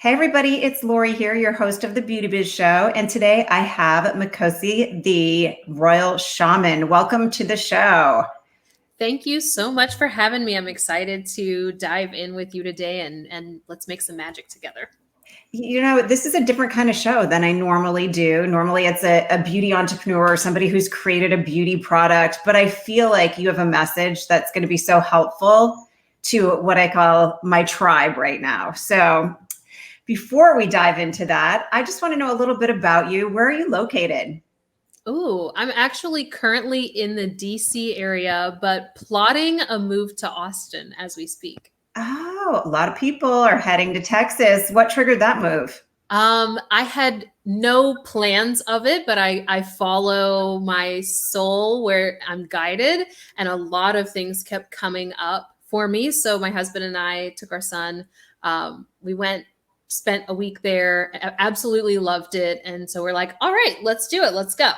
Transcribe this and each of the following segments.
Hey everybody, it's Lori here, your host of the Beauty Biz Show. And today I have Makhosi the Royal Shaman. Welcome to the show. Thank you so much for having me. I'm excited to dive in with you today and let's make some magic together. You know, this is a different kind of show than I normally do. Normally it's a beauty entrepreneur or somebody who's created a beauty product, but I feel like you have a message that's going to be so helpful to what I call my tribe right now. So before we dive into that, I just want to know a little bit about you. Where are you located? Oh, I'm actually currently in the DC area, but plotting a move to Austin as we speak. Oh, a lot of people are heading to Texas. What triggered that move? I had no plans of it, but I follow my soul where I'm guided, and a lot of things kept coming up for me. So my husband and I took our son. We went, spent a week there, absolutely loved it. And so we're like, all right, let's do it. Let's go.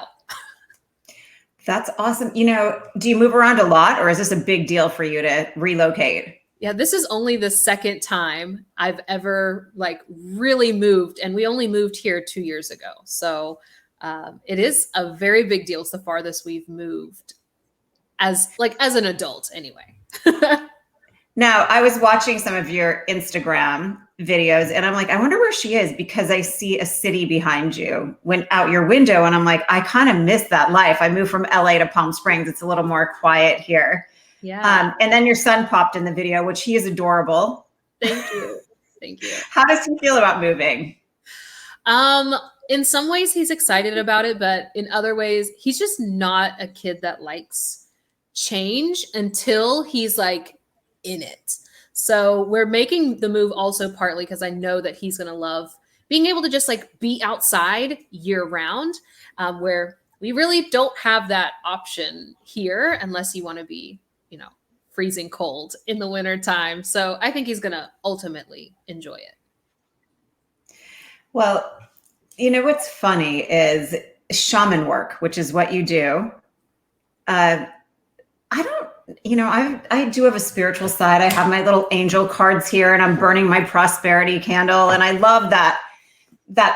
That's awesome. You know, do you move around a lot or is this a big deal for you to relocate? Yeah, this is only the second time I've ever really moved, and we only moved here 2 years ago. So it is a very big deal. It's the farthest we've moved as an adult anyway. Now, I was watching some of your Instagram videos and I'm like, I wonder where she is because I see a city behind you when out your window. And I'm like, I kind of miss that life. I moved from LA to Palm Springs. It's a little more quiet here. Yeah. And then your son popped in the video, which he is adorable. Thank you. Thank you. How does he feel about moving? In some ways he's excited about it, but in other ways, he's just not a kid that likes change until he's like in it. So we're making the move also partly because I know that he's going to love being able to just like be outside year round, where we really don't have that option here unless you want to be, freezing cold in the winter time. So I think he's going to ultimately enjoy it. Well, you know, what's funny is shaman work, which is what you do. I don't, I do have a spiritual side. I have my little angel cards here and I'm burning my prosperity candle. And I love that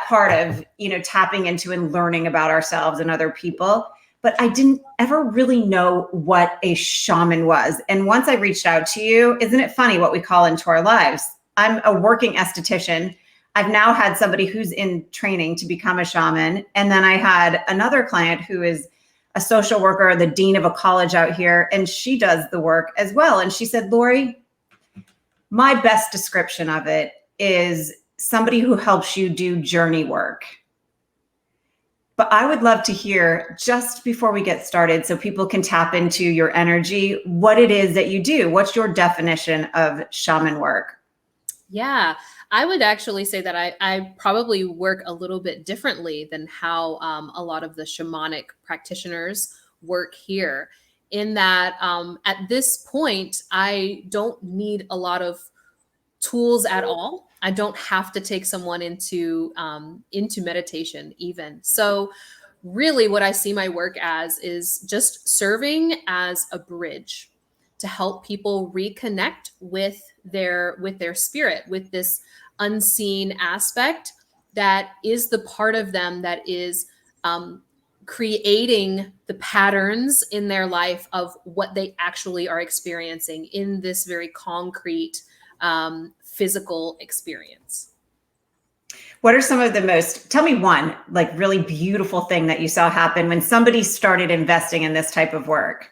part of, tapping into and learning about ourselves and other people. But I didn't ever really know what a shaman was. And once I reached out to you, isn't it funny what we call into our lives? I'm a working esthetician. I've now had somebody who's in training to become a shaman. And then I had another client who is a social worker, the dean of a college out here, and she does the work as well. And she said, Lori, my best description of it is somebody who helps you do journey work. But I would love to hear, just before we get started, so people can tap into your energy, what it is that you do. What's your definition of shaman work? Yeah, I would actually say that I probably work a little bit differently than how a lot of the shamanic practitioners work here, in that at this point, I don't need a lot of tools at all. I don't have to take someone into meditation even. So really what I see my work as is just serving as a bridge to help people reconnect with their spirit, with this unseen aspect that is the part of them that is creating the patterns in their life of what they actually are experiencing in this very concrete physical experience. What are some of the tell me one like really beautiful thing that you saw happen when somebody started investing in this type of work?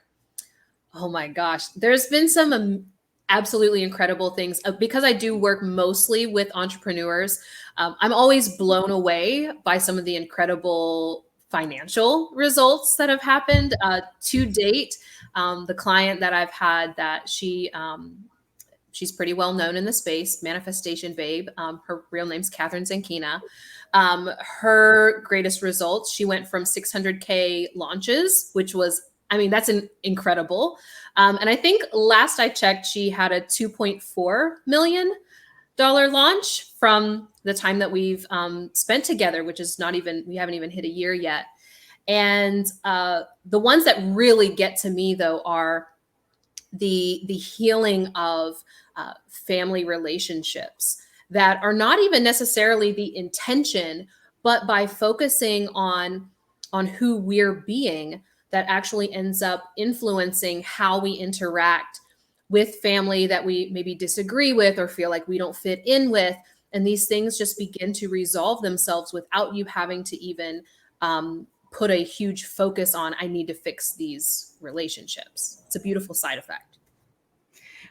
Oh my gosh. There's been some absolutely incredible things because I do work mostly with entrepreneurs. I'm always blown away by some of the incredible financial results that have happened to date. The client that I've had that she's pretty well known in the space, Manifestation Babe. Her real name's Catherine Zankina. Her greatest results, she went from 600K launches, which was, that's incredible. And I think last I checked, she had a $2.4 million launch from the time that we've spent together, which is we haven't even hit a year yet. And the ones that really get to me though are the healing of family relationships that are not even necessarily the intention, but by focusing on who we're being, that actually ends up influencing how we interact with family that we maybe disagree with or feel like we don't fit in with. And these things just begin to resolve themselves without you having to even put a huge focus on, I need to fix these relationships. It's a beautiful side effect.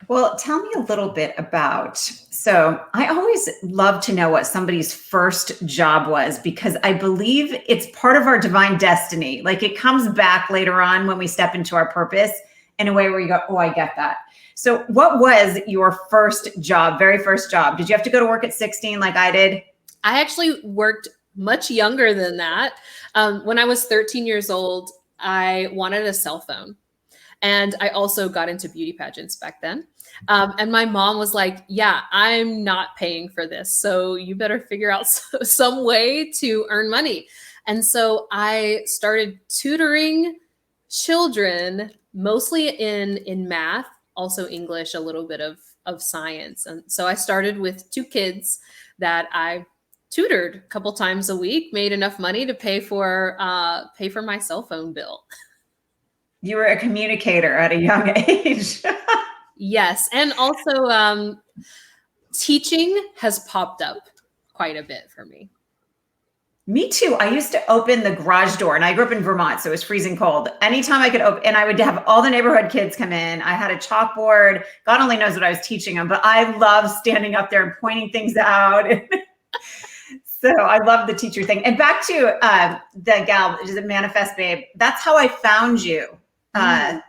Well, tell me a little bit about, so I always love to know what somebody's first job was, because I believe it's part of our divine destiny. Like it comes back later on when we step into our purpose in a way where you go, oh, I get that. So what was your first job, very first job? Did you have to go to work at 16 like I did? I actually worked much younger than that. When I was 13 years old, I wanted a cell phone. And I also got into beauty pageants back then. And my mom was like, yeah, I'm not paying for this. So you better figure out some way to earn money. And so I started tutoring children, mostly in math, also English, a little bit of science. And so I started with 2 kids that I tutored a couple times a week, made enough money to pay for my cell phone bill. You were a communicator at a young age. Yes. And also teaching has popped up quite a bit for me. Me too. I used to open the garage door, and I grew up in Vermont, so it was freezing cold. Anytime I could open, and I would have all the neighborhood kids come in. I had a chalkboard. God only knows what I was teaching them, but I love standing up there and pointing things out. So I love the teacher thing. And back to the gal, is it Manifest Babe? That's how I found you.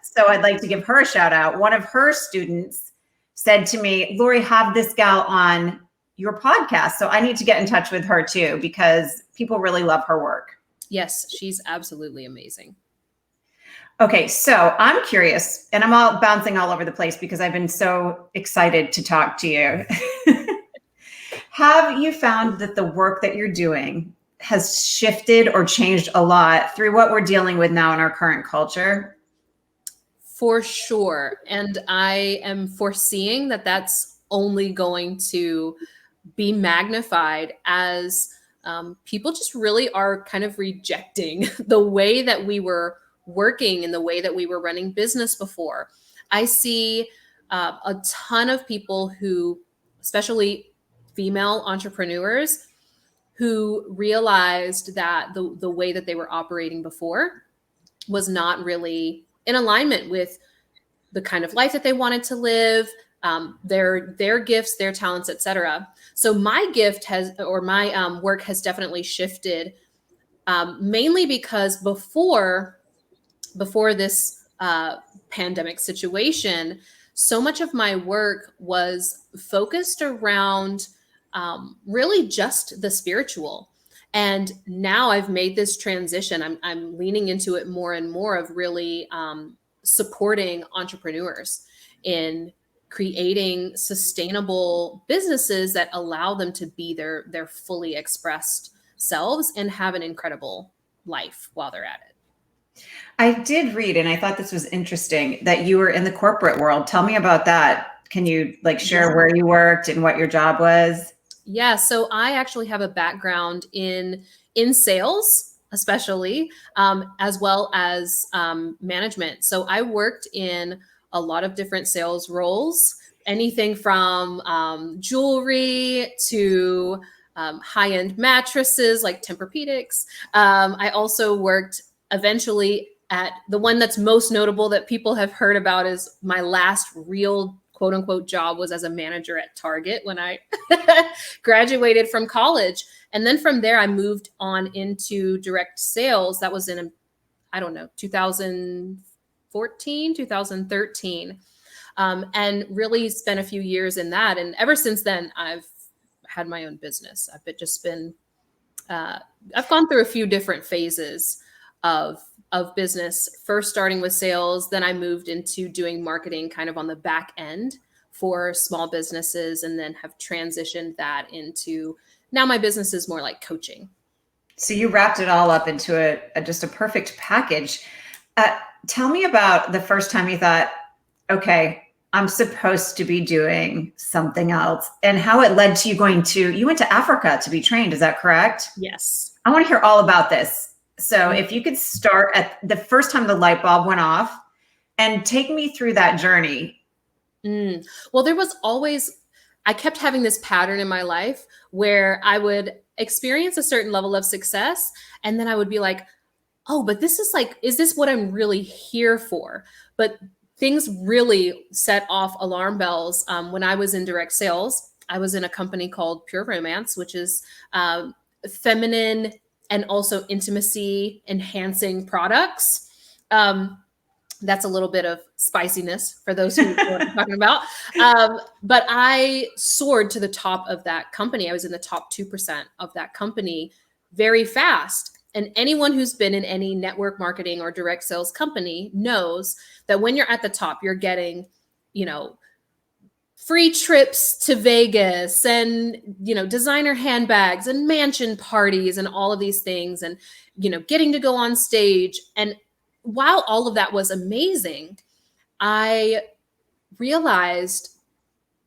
So I'd like to give her a shout out. One of her students said to me, Lori, have this gal on your podcast. So I need to get in touch with her too, because people really love her work. Yes, she's absolutely amazing. Okay, so I'm curious, and I'm all bouncing all over the place because I've been so excited to talk to you. Have you found that the work that you're doing has shifted or changed a lot through what we're dealing with now in our current culture? For sure. And I am foreseeing that that's only going to be magnified as people just really are kind of rejecting the way that we were working and the way that we were running business before. I see a ton of people who, especially female entrepreneurs, who realized that the way that they were operating before was not really in alignment with the kind of life that they wanted to live, their gifts, their talents, etc. So my gift has, or my work has definitely shifted, mainly because before this pandemic situation, so much of my work was focused around really just the spiritual. And now I've made this transition. I'm leaning into it more and more of really supporting entrepreneurs in creating sustainable businesses that allow them to be their fully expressed selves and have an incredible life while they're at it. I did read, and I thought this was interesting, that you were in the corporate world. Tell me about that. Can you share where you worked and what your job was? Yeah, so I actually have a background in sales, especially, as well as management. So I worked in a lot of different sales roles, anything from jewelry to high-end mattresses like Tempur-Pedics. I also worked eventually at the one that's most notable that people have heard about is my last real quote unquote job was as a manager at Target when I graduated from college. And then from there, I moved on into direct sales. That was in, 2014, 2013. And really spent a few years in that. And ever since then, I've had my own business. I've gone through a few different phases of business, first starting with sales. Then I moved into doing marketing kind of on the back end for small businesses, and then have transitioned that into now my business is more like coaching. So you wrapped it all up into just a perfect package. Tell me about the first time you thought, okay, I'm supposed to be doing something else, and how it led to you went to Africa to be trained. Is that correct? Yes. I want to hear all about this. So if you could start at the first time the light bulb went off and take me through that journey. Well, there was always, I kept having this pattern in my life where I would experience a certain level of success. And then I would be like, oh, but this is like, is this what I'm really here for? But things really set off alarm bells when I was in direct sales. I was in a company called Pure Romance, which is feminine and also intimacy enhancing products. That's a little bit of spiciness for those who know what I'm talking about. But I soared to the top of that company. I was in the top 2% of that company very fast. And anyone who's been in any network marketing or direct sales company knows that when you're at the top, you're getting, you know, free trips to Vegas and, you know, designer handbags and mansion parties and all of these things and, you know, getting to go on stage. And while all of that was amazing, I realized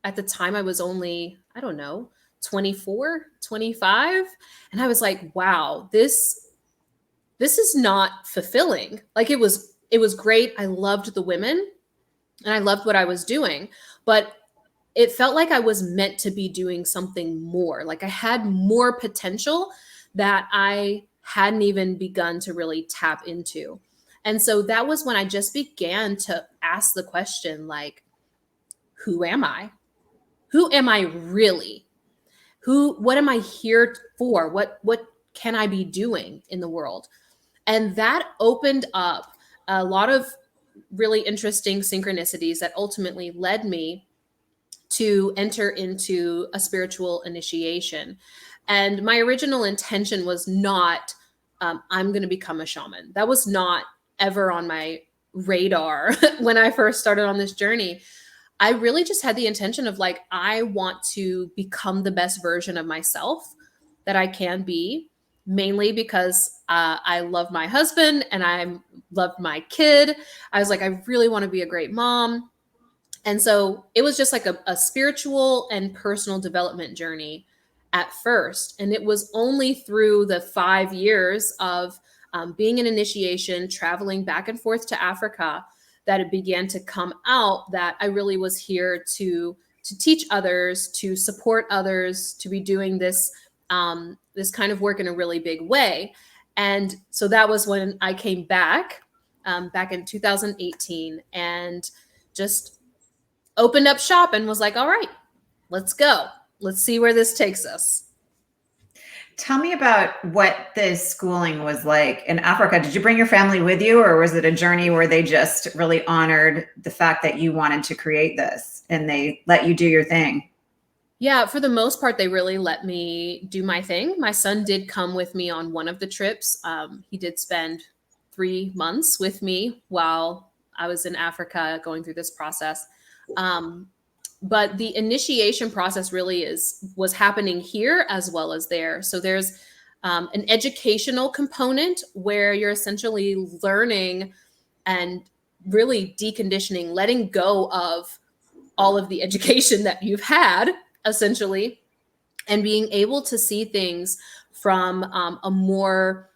at the time I was only, I don't know, 24, 25. And I was like, wow, this is not fulfilling. Like it was great. I loved the women and I loved what I was doing, but it felt like I was meant to be doing something more. Like I had more potential that I hadn't even begun to really tap into. And so that was when I just began to ask the question, like, who am I? Who am I really? What am I here for? What can I be doing in the world? And that opened up a lot of really interesting synchronicities that ultimately led me to enter into a spiritual initiation. And my original intention was not, I'm going to become a shaman. That was not ever on my radar when I first started on this journey. I really just had the intention of like, I want to become the best version of myself that I can be, mainly because I love my husband and I love my kid. I was like, I really want to be a great mom. And so it was just like a spiritual and personal development journey at first. And it was only through the 5 years of being in initiation, traveling back and forth to Africa, that it began to come out that I really was here to teach others, to support others, to be doing this kind of work in a really big way. And so that was when I came back, back in 2018, and just opened up shop and was like, all right, let's go. Let's see where this takes us. Tell me about what the schooling was like in Africa. Did you bring your family with you, or was it a journey where they just really honored the fact that you wanted to create this and they let you do your thing? Yeah, for the most part, they really let me do my thing. My son did come with me on one of the trips. He did spend 3 months with me while I was in Africa going through this process. Um, but the initiation process really was happening here as well as there. So there's an educational component where you're essentially learning and really deconditioning, letting go of all of the education that you've had, essentially, and being able to see things from a more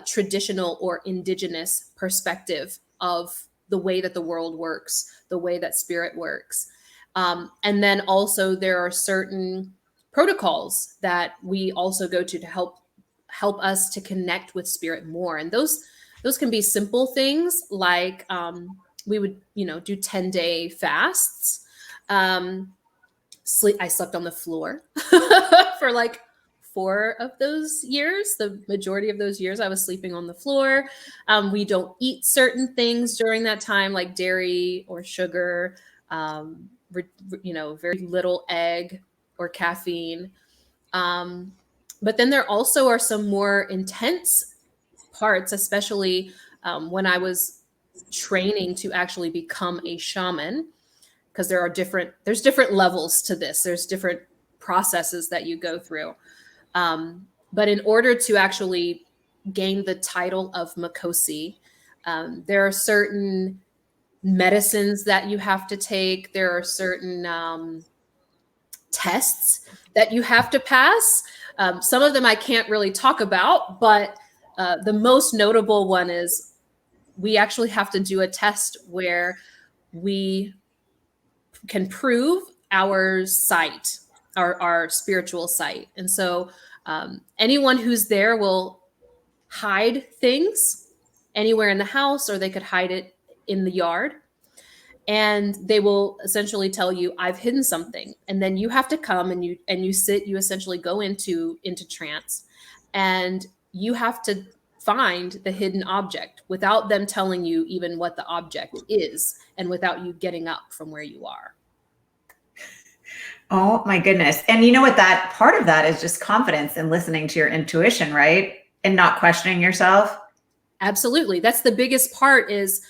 traditional or indigenous perspective of the way that the world works, the way that spirit works. And then also there are certain protocols that we also go to help us to connect with spirit more. And those can be simple things like we would, you know, do 10-day fasts. I slept on the floor for like 4 of those years. The majority of those years I was sleeping on the floor. We don't eat certain things during that time, like dairy or sugar, you know, very little egg or caffeine. Um, but then there also are some more intense parts, especially when I was training to actually become a shaman, because there's different levels to this. There's different processes that you go through. But in order to actually gain the title of Makhosi, there are certain medicines that you have to take. There are certain tests that you have to pass. Some of them I can't really talk about, but the most notable one is we actually have to do a test where we can prove our sight, our spiritual sight. And so anyone who's there will hide things anywhere in the house, or they could hide it in the yard. And they will essentially tell you, I've hidden something. And then you have to come and you sit, you essentially go into trance, and you have to find the hidden object without them telling you even what the object is, and without you getting up from where you are. Oh my goodness. And you know what, that part of that is just confidence and listening to your intuition, right? And not questioning yourself. Absolutely. That's the biggest part is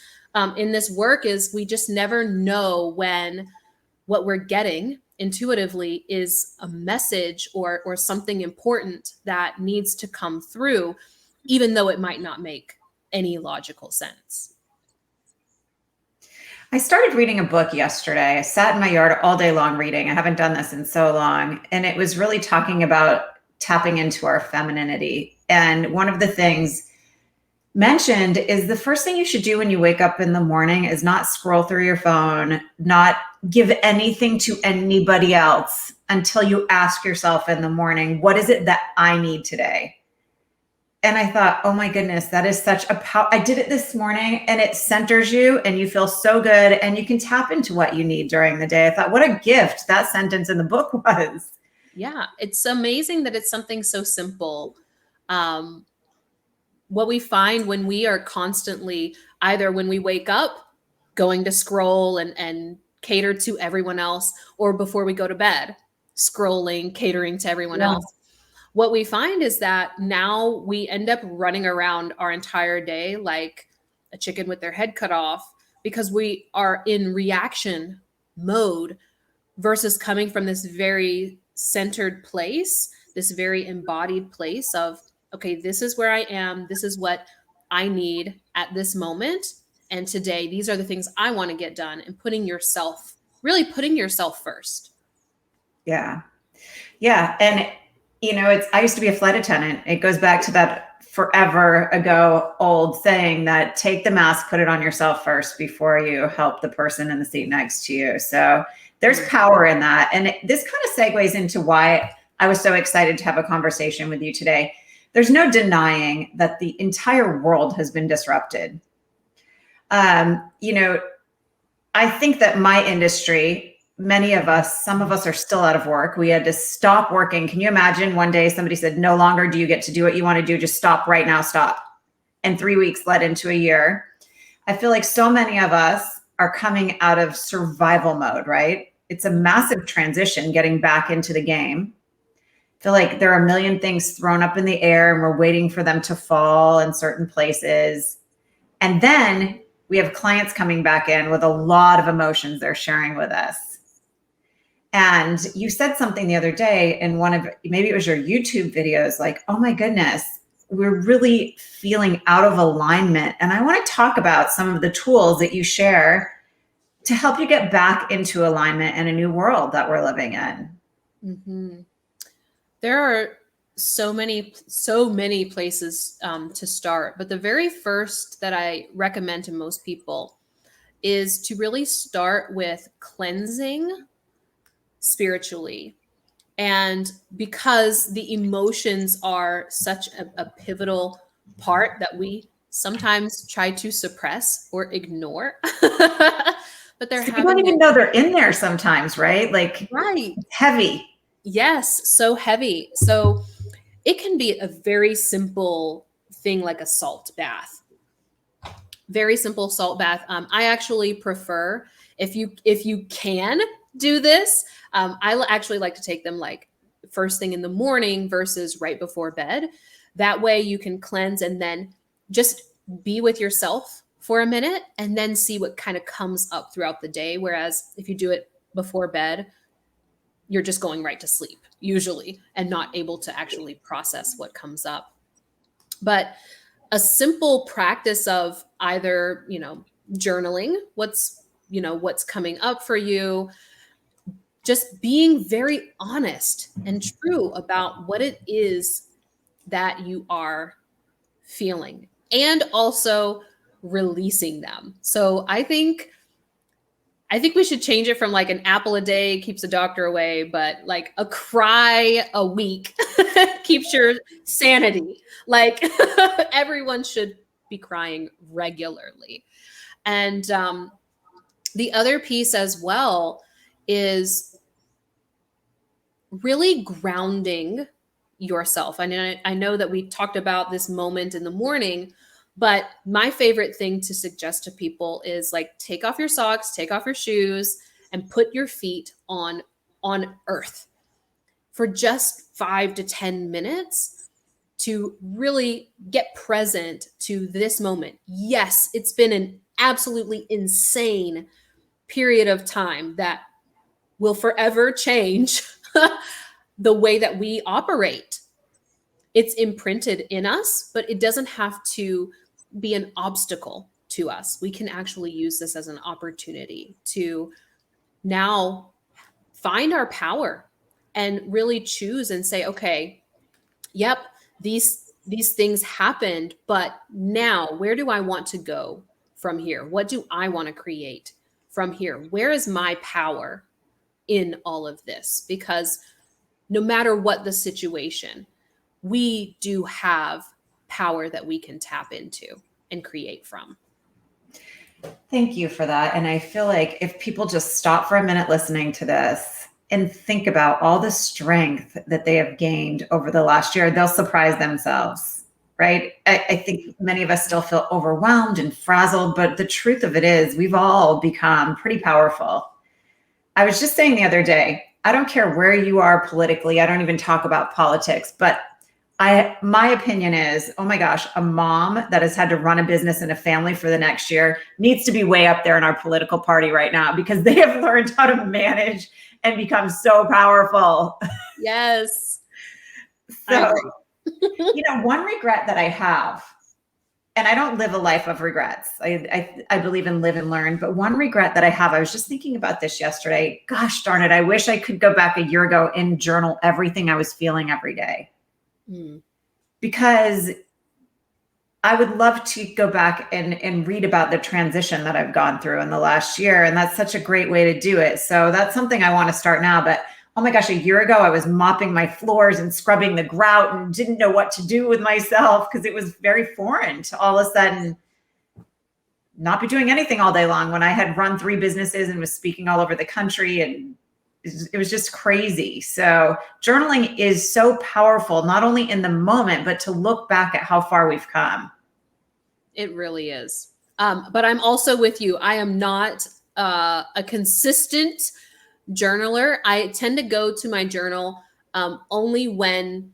in this work is we just never know when what we're getting intuitively is a message or something important that needs to come through, even though it might not make any logical sense. I started reading a book yesterday. I sat in my yard all day long reading. I haven't done this in so long. And it was really talking about tapping into our femininity. And one of the things mentioned is the first thing you should do when you wake up in the morning is not scroll through your phone, not give anything to anybody else until you ask yourself in the morning, what is it that I need today? And I thought, oh my goodness, that is such a power. I did it this morning, and it centers you and you feel so good, and you can tap into what you need during the day. I thought, what a gift that sentence in the book was. Yeah, it's amazing that it's something so simple. What we find when we are constantly, either when we wake up, going to scroll and cater to everyone else, or before we go to bed, scrolling, catering to everyone Yeah. else, what we find is that now we end up running around our entire day like a chicken with their head cut off, because we are in reaction mode versus coming from this very centered place, this very embodied place of, okay, this is where I am. This is what I need at this moment. And today, these are the things I want to get done, and really putting yourself first. Yeah. Yeah. And, I used to be a flight attendant. It goes back to that forever ago old saying that take the mask, put it on yourself first before you help the person in the seat next to you. So there's power in that. And this kind of segues into why I was so excited to have a conversation with you today. There's no denying that the entire world has been disrupted. I think that my industry, many of us, some of us are still out of work. We had to stop working. Can you imagine one day somebody said, no longer do you get to do what you want to do. Just stop right now, stop. And 3 weeks led into a year. I feel like so many of us are coming out of survival mode, right? It's a massive transition getting back into the game. I feel like there are a million things thrown up in the air and we're waiting for them to fall in certain places. And then we have clients coming back in with a lot of emotions they're sharing with us. And you said something the other day in one of, maybe it was your YouTube videos, like, oh my goodness, we're really feeling out of alignment. And I want to talk about some of the tools that you share to help you get back into alignment in a new world that we're living in. Mm-hmm. There are so many places to start, but the very first that I recommend to most people is to really start with cleansing spiritually. And because the emotions are such a pivotal part that we sometimes try to suppress or ignore, but they're So you don't even know they're in there sometimes, right? Like, right. Heavy. Yes, so heavy. So it can be a very simple thing like a salt bath. Very simple salt bath. I actually prefer, if you can do this, I actually like to take them like first thing in the morning versus right before bed. That way you can cleanse and then just be with yourself for a minute and then see what kind of comes up throughout the day. Whereas if you do it before bed, you're just going right to sleep usually and not able to actually process what comes up. But a simple practice of either, journaling, what's coming up for you, just being very honest and true about what it is that you are feeling, and also releasing them. So I think we should change it from like an apple a day keeps a doctor away, but like a cry a week keeps your sanity. Like everyone should be crying regularly. And the other piece as well is really grounding yourself. I know that we talked about this moment in the morning, but my favorite thing to suggest to people is like take off your socks, take off your shoes, and put your feet on earth for just 5 to 10 minutes to really get present to this moment. Yes, it's been an absolutely insane period of time that will forever change the way that we operate. It's imprinted in us, but it doesn't have to be an obstacle to us. We can actually use this as an opportunity to now find our power and really choose and say, okay, yep, these things happened, but now where do I want to go from here? What do I want to create from here? Where is my power in all of this? Because no matter what the situation, we do have power that we can tap into and create from. Thank you for that. And I feel like if people just stop for a minute listening to this and think about all the strength that they have gained over the last year, they'll surprise themselves, right? I think many of us still feel overwhelmed and frazzled, but the truth of it is we've all become pretty powerful. I was just saying the other day, I don't care where you are politically. I don't even talk about politics, but my opinion is, oh my gosh, a mom that has had to run a business and a family for the next year needs to be way up there in our political party right now, because they have learned how to manage and become so powerful. Yes. So, one regret that I have, and I don't live a life of regrets. I believe in live and learn, but one regret that I have, I was just thinking about this yesterday. Gosh darn it. I wish I could go back a year ago and journal everything I was feeling every day. Because I would love to go back and read about the transition that I've gone through in the last year. And that's such a great way to do it. So that's something I want to start now. But oh my gosh, a year ago, I was mopping my floors and scrubbing the grout and didn't know what to do with myself because it was very foreign to all of a sudden not be doing anything all day long when I had run 3 businesses and was speaking all over the country, and it was just crazy. So journaling is so powerful, not only in the moment, but to look back at how far we've come. It really is. But I'm also with you. I am not a consistent journaler. I tend to go to my journal only when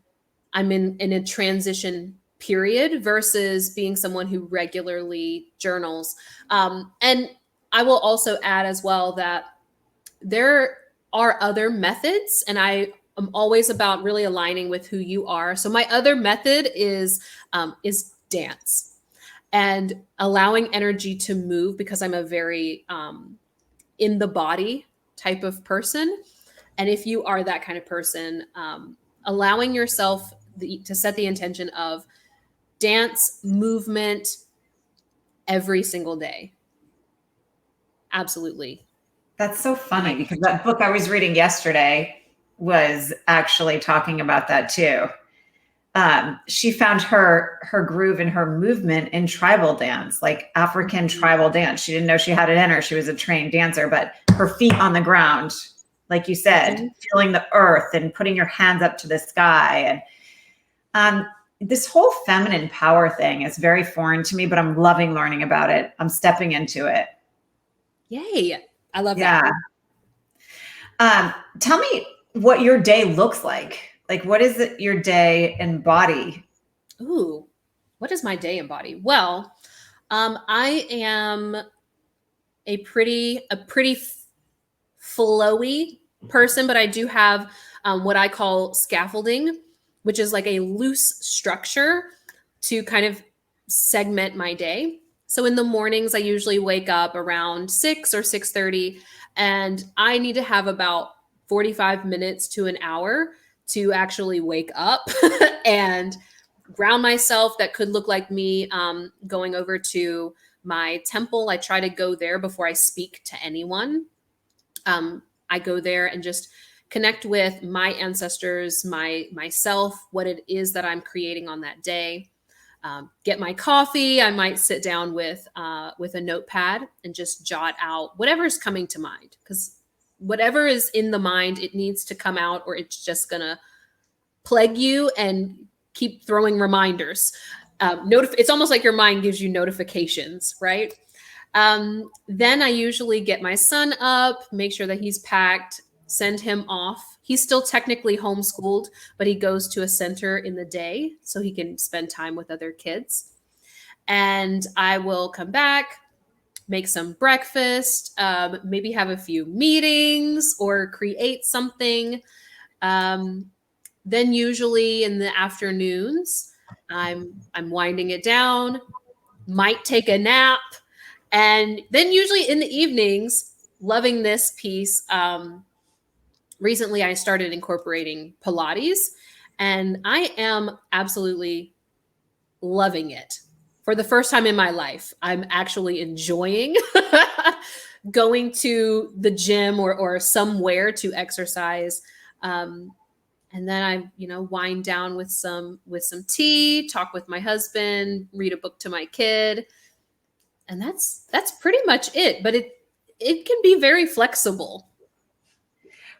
I'm in a transition period versus being someone who regularly journals. And I will also add as well that there are other methods, and I am always about really aligning with who you are. So my other method is dance and allowing energy to move, because I'm a very in the body type of person. And if you are that kind of person, allowing yourself to set the intention of dance, movement every single day. Absolutely. That's so funny, because that book I was reading yesterday was actually talking about that too. She found her groove and her movement in tribal dance, like African tribal dance. She didn't know she had it in her. She was a trained dancer, but her feet on the ground, like you said, feeling the earth and putting your hands up to the sky. And this whole feminine power thing is very foreign to me, but I'm loving learning about it. I'm stepping into it. Yay. I love that. Tell me what your day looks like. Like, what is it, your day embody? Ooh, what does my day embody? Well, I am a pretty flowy person, but I do have what I call scaffolding, which is like a loose structure to kind of segment my day. So in the mornings, I usually wake up around 6 or 6:30, and I need to have about 45 minutes to an hour to actually wake up and ground myself. That could look like me going over to my temple. I try to go there before I speak to anyone. I go there and just connect with my ancestors, myself, what it is that I'm creating on that day. Get my coffee. I might sit down with a notepad and just jot out whatever's coming to mind, because whatever is in the mind, it needs to come out, or it's just gonna plague you and keep throwing reminders. It's almost like your mind gives you notifications, right? Then I usually get my son up, make sure that he's packed, send him off. He's still technically homeschooled, but he goes to a center in the day so he can spend time with other kids. And I will come back, make some breakfast, maybe have a few meetings or create something. Then usually in the afternoons, I'm winding it down, might take a nap, and then usually in the evenings, loving this piece. Recently, I started incorporating Pilates, and I am absolutely loving it. For the first time in my life, I'm actually enjoying going to the gym or somewhere to exercise. And then I, wind down with some tea, talk with my husband, read a book to my kid, and that's pretty much it. But it can be very flexible.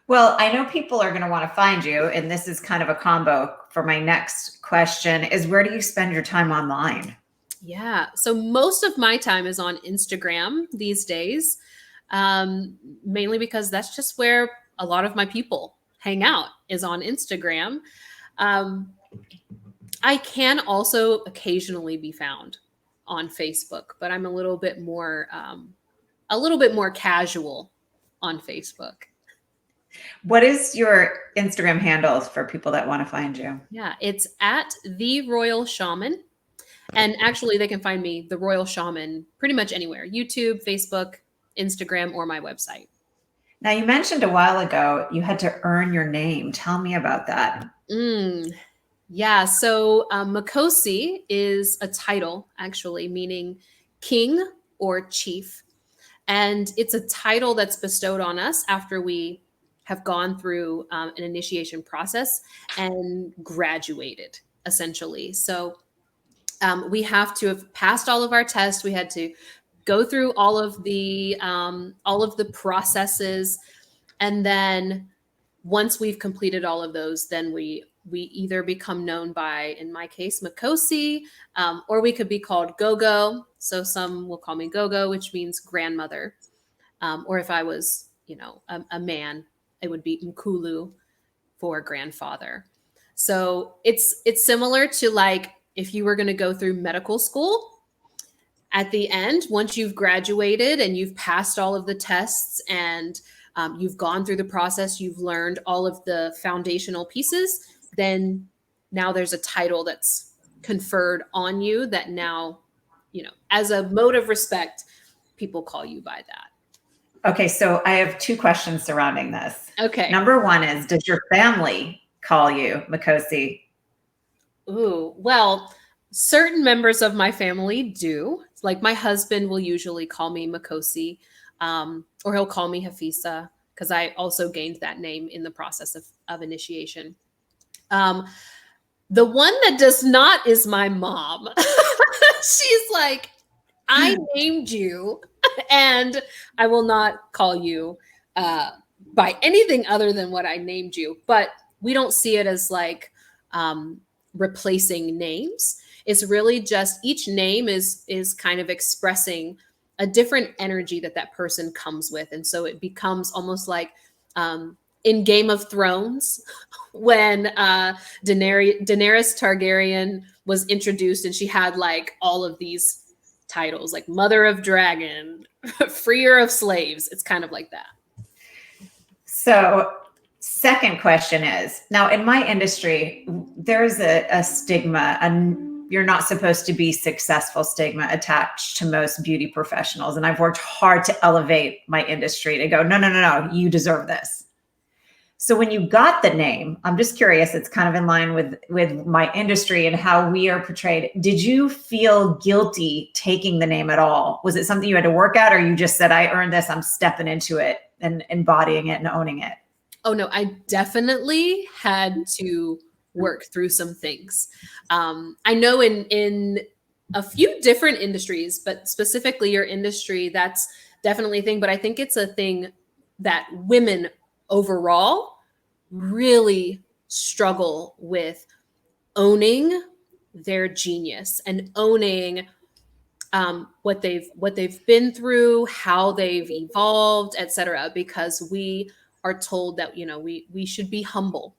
Well, I know people are going to want to find you, and this is kind of a combo for my next question is, where do you spend your time online? Yeah. So most of my time is on Instagram these days, mainly because that's just where a lot of my people hang out, is on Instagram. I can also occasionally be found on Facebook, but I'm a little bit more casual on Facebook. What is your Instagram handle for people that want to find you? Yeah, it's at The Royal Shaman. And actually, they can find me, The Royal Shaman, pretty much anywhere: YouTube, Facebook, Instagram, or my website. Now, you mentioned a while ago you had to earn your name. Tell me about that. Yeah, so Makhosi is a title, actually, meaning king or chief. And it's a title that's bestowed on us after we have gone through an initiation process and graduated, essentially. So we have to have passed all of our tests. We had to go through all of the processes, and then once we've completed all of those, then we either become known by, in my case, Makhosi, or we could be called Gogo. So some will call me Gogo, which means grandmother. Or if I was, a man, it would be Nkulu for grandfather. So it's similar to like if you were going to go through medical school. At the end, once you've graduated and you've passed all of the tests and you've gone through the process, you've learned all of the foundational pieces, then now there's a title that's conferred on you that now, as a mode of respect, people call you by that. Okay, so I have two questions surrounding this. Okay. Number one is, does your family call you Makhosi? Ooh, well, certain members of my family do. Like my husband will usually call me Makhosi, or he'll call me Hafisa, because I also gained that name in the process of initiation. The one that does not is my mom. She's like, I named you, and I will not call you by anything other than what I named you. But we don't see it as like replacing names. It's really just each name is kind of expressing a different energy that person comes with, and so it becomes almost like in Game of Thrones when Daenerys Targaryen was introduced, and she had like all of these titles like Mother of Dragon, Freer of Slaves. It's kind of like that. So, second question is, now in my industry, there's a stigma you're not supposed to be successful stigma attached to most beauty professionals. And I've worked hard to elevate my industry to go, no, no, no, no, you deserve this. So when you got the name, I'm just curious, it's kind of in line with my industry and how we are portrayed. Did you feel guilty taking the name at all? Was it something you had to work at, or you just said, I earned this, I'm stepping into it and embodying it and owning it? Oh no, I definitely had to work through some things. I know in a few different industries, but specifically your industry, that's definitely a thing. But I think it's a thing that women overall really struggle with owning their genius and owning what they've been through, how they've evolved, etc. Because we are told that we should be humble.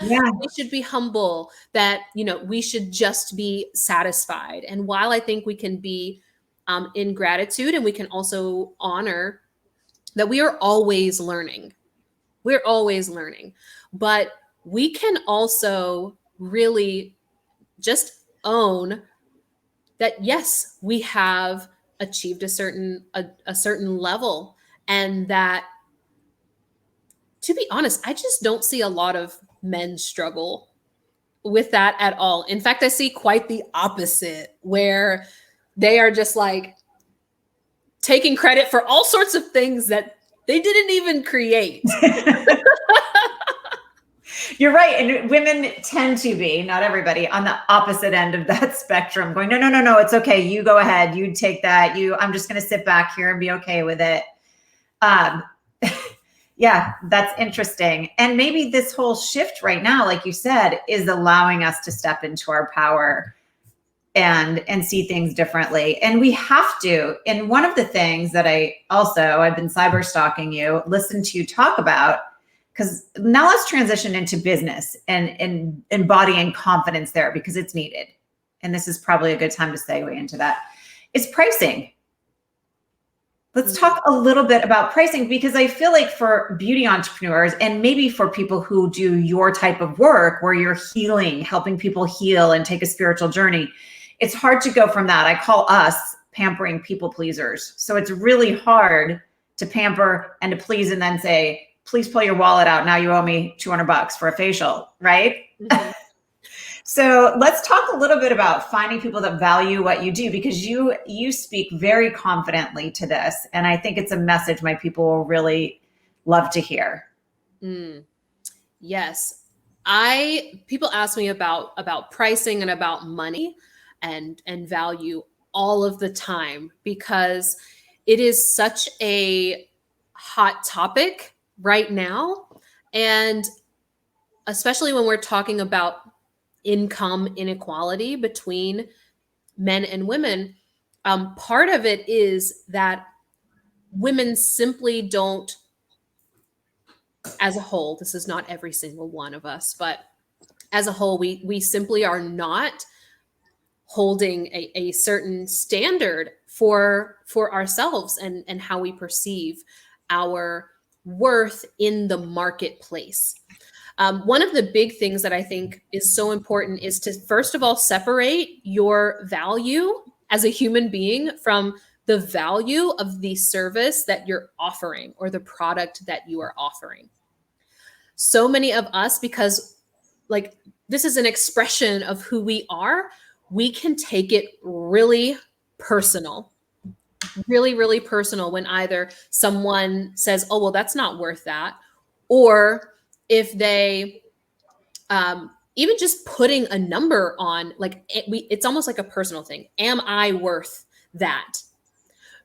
Yeah. We should be humble, that we should just be satisfied. And while I think we can be in gratitude, and we can also honor that we are always learning. We're always learning, but we can also really just own that, yes, we have achieved a certain level, and that, to be honest, I just don't see a lot of men struggle with that at all. In fact, I see quite the opposite, where they are just like taking credit for all sorts of things that they didn't even create. You're right. And women tend to be, not everybody, on the opposite end of that spectrum, going, no, no, no, no, it's okay. You go ahead. You take that. I'm just going to sit back here and be okay with it. Yeah, that's interesting. And maybe this whole shift right now, like you said, is allowing us to step into our power and see things differently. And we have to. And one of the things that I've been cyber stalking you, listen to you talk about, because now let's transition into business and embodying confidence there, because it's needed. And this is probably a good time to segue into that. It's pricing. Let's talk a little bit about pricing, because I feel like for beauty entrepreneurs, and maybe for people who do your type of work where you're healing, helping people heal and take a spiritual journey, it's hard to go from that. I call us pampering people pleasers. So it's really hard to pamper and to please and then say, please pull your wallet out. Now you owe me $200 for a facial, right? Mm-hmm. So let's talk a little bit about finding people that value what you do, because you speak very confidently to this. And I think it's a message my people will really love to hear. Yes. People ask me about pricing and about money and value all of the time, because it is such a hot topic right now. And especially when we're talking about income inequality between men and women, part of it is that women simply don't, as a whole, this is not every single one of us, but as a whole, we simply are not holding a certain standard for ourselves and how we perceive our worth in the marketplace. One of the big things that I think is so important is to, first of all, separate your value as a human being from the value of the service that you're offering or the product that you are offering. So many of us, because like this is an expression of who we are, we can take it really personal. Really, really personal when either someone says, oh, well, that's not worth that. Or if they even just putting a number on, like it's almost like a personal thing. Am I worth that?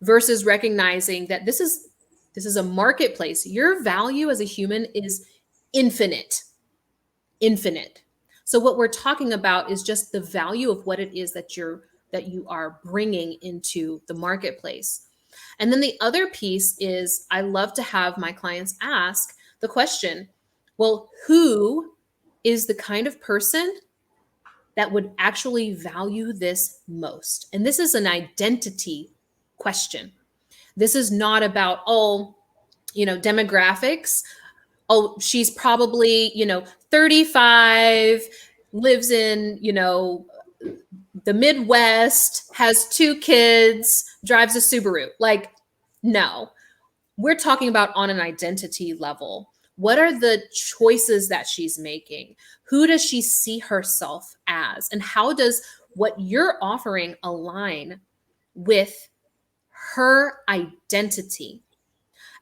Versus recognizing that this is a marketplace. Your value as a human is infinite. So what we're talking about is just the value of what it is that you are bringing into the marketplace. And then the other piece is, I love to have my clients ask the question, well, who is the kind of person that would actually value this most? And this is an identity question. This is not about, demographics. Oh, she's probably, 35, lives in, the Midwest, has 2 kids, drives a Subaru. Like, no, we're talking about on an identity level. What are the choices that she's making? Who does she see herself as? And how does what you're offering align with her identity?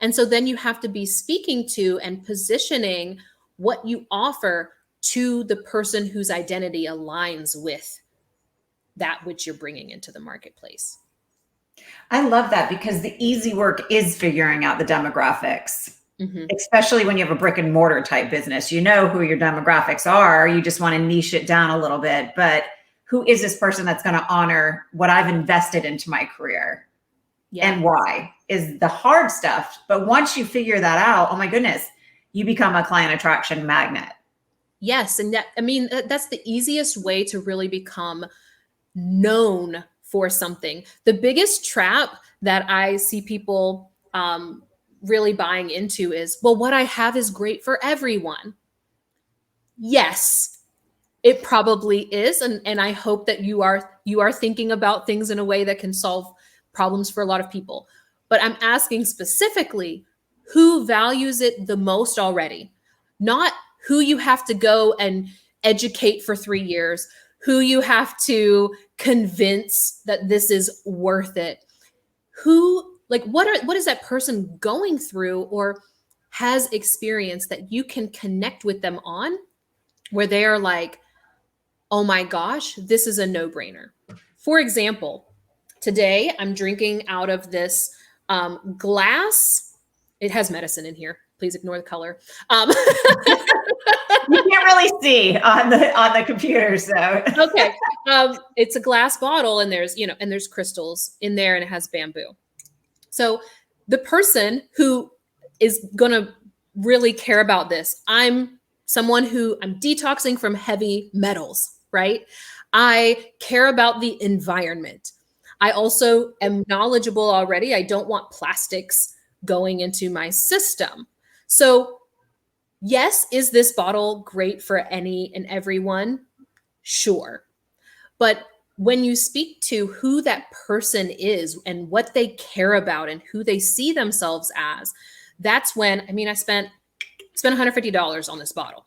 And so then you have to be speaking to and positioning what you offer to the person whose identity aligns with that which you're bringing into the marketplace. I love that, because the easy work is figuring out the demographics, Mm-hmm. especially when you have a brick and mortar type business. You know who your demographics are. You just want to niche it down a little bit. But who is this person that's going to honor what I've invested into my career? Yeah. And why is the hard stuff. But once you figure that out, oh my goodness, you become a client attraction magnet. Yes. And that, I mean, that's the easiest way to really become known for something. The biggest trap that I see people really buying into is, well, what I have is great for everyone. Yes, it probably is. And I hope that you are thinking about things in a way that can solve problems for a lot of people. But I'm asking specifically, who values it the most already? Not who you have to go and educate for 3 years, who you have to convince that this is worth it. Who, like, what is that person going through or has experienced that you can connect with them on, where they are like, oh my gosh, this is a no-brainer. For example, today I'm drinking out of this glass. It has medicine in here. Please ignore the color. You can't really see on the computer, so Okay. It's a glass bottle, and there's crystals in there, and it has bamboo. So the person who is going to really care about this, I'm someone who I'm detoxing from heavy metals, right? I care about the environment. I also am knowledgeable already. I don't want plastics going into my system. So, yes, is this bottle great for any and everyone? Sure. But when you speak to who that person is and what they care about and who they see themselves as, that's when, I mean, I spent $150 on this bottle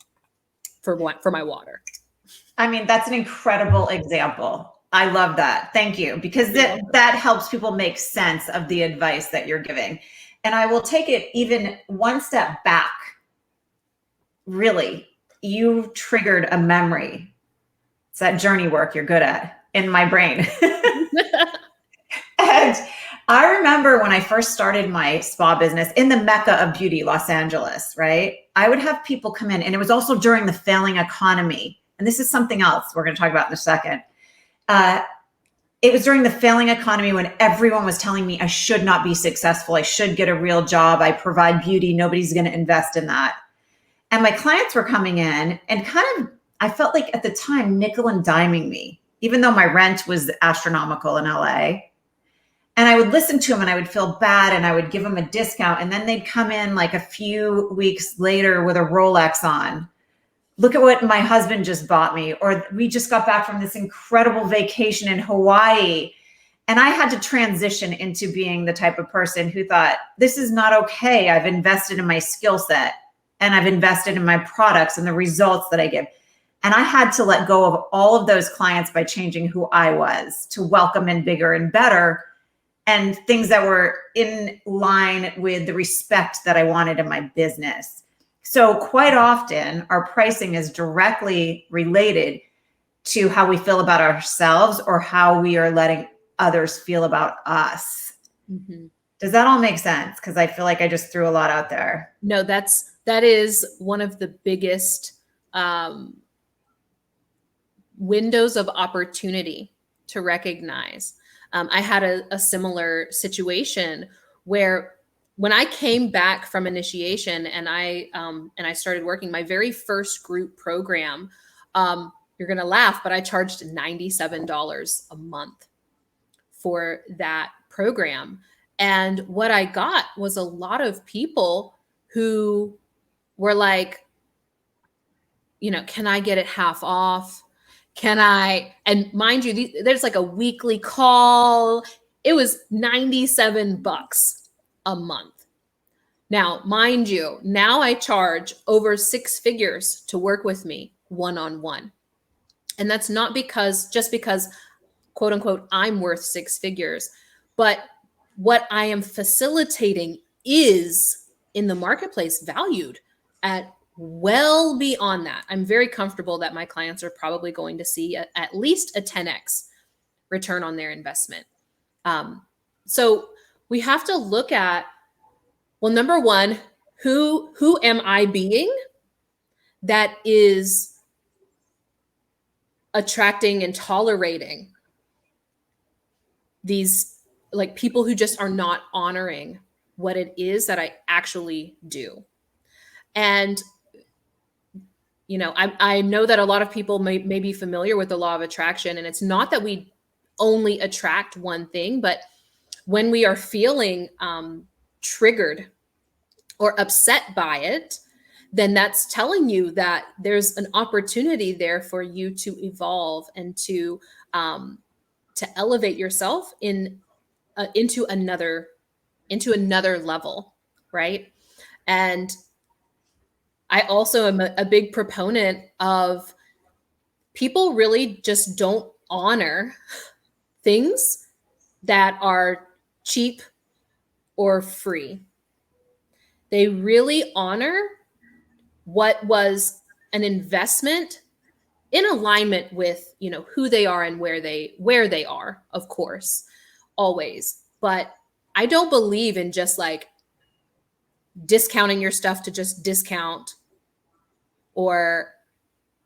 for my water. I mean, that's an incredible example. I love that. Thank you, because that helps people make sense of the advice that you're giving. And I will take it even one step back. Really, you triggered a memory. It's that journey work you're good at in my brain. And I remember when I first started my spa business in the Mecca of beauty, Los Angeles, right? I would have people come in, and it was also during the failing economy. And this is something else we're going to talk about in a second. It was during the failing economy when everyone was telling me I should not be successful. I should get a real job. I provide beauty. Nobody's going to invest in that. And my clients were coming in and kind of, I felt like at the time, nickel and diming me, even though my rent was astronomical in LA. And I would listen to them and I would feel bad and I would give them a discount. And then they'd come in like a few weeks later with a Rolex on. Look at what my husband just bought me. Or we just got back from this incredible vacation in Hawaii. And I had to transition into being the type of person who thought, this is not okay. I've invested in my skill set and I've invested in my products and the results that I give. And I had to let go of all of those clients by changing who I was to welcome in bigger and better and things that were in line with the respect that I wanted in my business. So quite often our pricing is directly related to how we feel about ourselves or how we are letting others feel about us. Mm-hmm. Does that all make sense? Because I feel like I just threw a lot out there. No, that is one of the biggest windows of opportunity to recognize. I had a similar situation where when I came back from initiation and I started working my very first group program, you're going to laugh, but I charged $97 a month for that program. And what I got was a lot of people who were like, can I get it half off? Can I, and mind you, there's like a weekly call. It was $97 a month. Now, mind you, now I charge over 6 figures to work with me one-on-one. And that's not just because, quote unquote, I'm worth 6 figures, but what I am facilitating is in the marketplace valued at well beyond that. I'm very comfortable that my clients are probably going to see at least a 10x return on their investment. So we have to look at, well, number one, who am I being that is attracting and tolerating these like people who just are not honoring what it is that I actually do. And I know that a lot of people may be familiar with the law of attraction, and it's not that we only attract one thing, but when we are feeling triggered or upset by it, then that's telling you that there's an opportunity there for you to evolve and to elevate yourself into another level, right? And I also am a big proponent of people really just don't honor things that are cheap or free. They really honor what was an investment in alignment with, who they are and where they are, of course, always. But I don't believe in just like discounting your stuff to just discount, or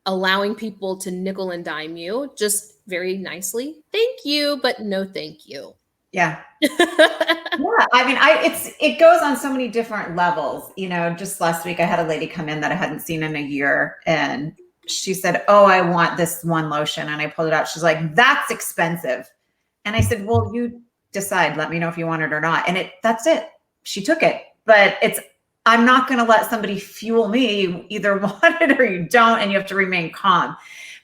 allowing people to nickel and dime you just very nicely. Thank you, but no thank you. Yeah. Yeah. I mean, it goes on so many different levels. Just last week I had a lady come in that I hadn't seen in a year, and she said, "Oh, I want this one lotion." And I pulled it out. She's like, "That's expensive." And I said, "Well, you decide, let me know if you want it or not." And that's it. She took it, but I'm not going to let somebody fuel me. You either want it or you don't, and you have to remain calm.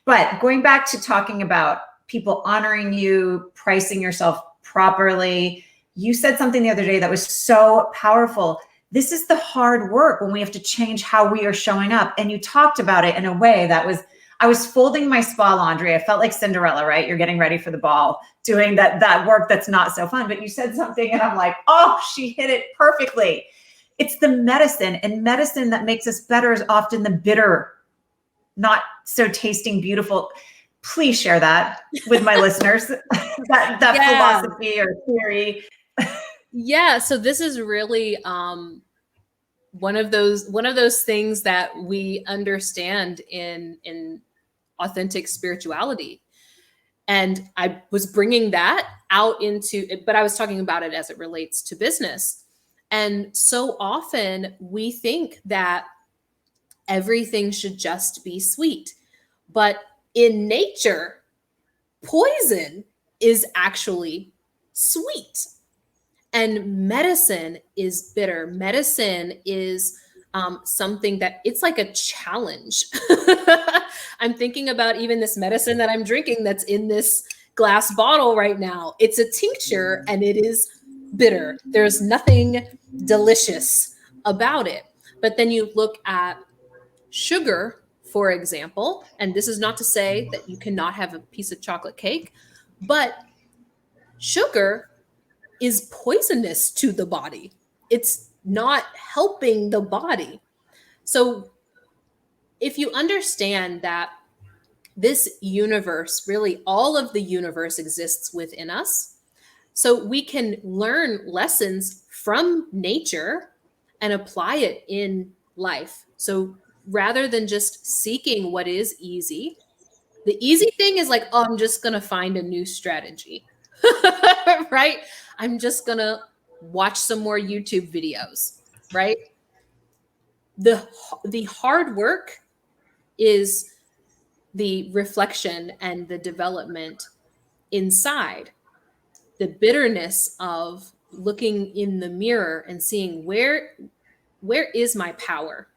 But going back to talking about people honoring you, pricing yourself properly, you said something the other day that was so powerful. This is the hard work when we have to change how we are showing up. And you talked about it in a way that was, I was folding my spa laundry. I felt like Cinderella, right? You're getting ready for the ball, doing that work that's not so fun. But you said something and I'm like, oh, she hit it perfectly. It's the medicine, and medicine that makes us better is often the bitter, not so tasting beautiful. Please share that with my listeners, that Yeah. philosophy or theory. Yeah. So this is really one of those things that we understand in authentic spirituality. And I was bringing that out into it, but I was talking about it as it relates to business. And so often we think that everything should just be sweet. But in nature, poison is actually sweet. And medicine is bitter. Medicine is something that it's like a challenge. I'm thinking about even this medicine that I'm drinking that's in this glass bottle right now. It's a tincture and it is bitter. There's nothing delicious about it. But then you look at sugar, for example, and this is not to say that you cannot have a piece of chocolate cake, but sugar is poisonous to the body. It's not helping the body. So if you understand that this universe, really all of the universe exists within us, so we can learn lessons from nature and apply it in life. So rather than just seeking what is easy, the easy thing is like, oh, I'm just going to find a new strategy, right? I'm just going to watch some more YouTube videos, right? The hard work is the reflection and the development inside, the bitterness of looking in the mirror and seeing where is my power,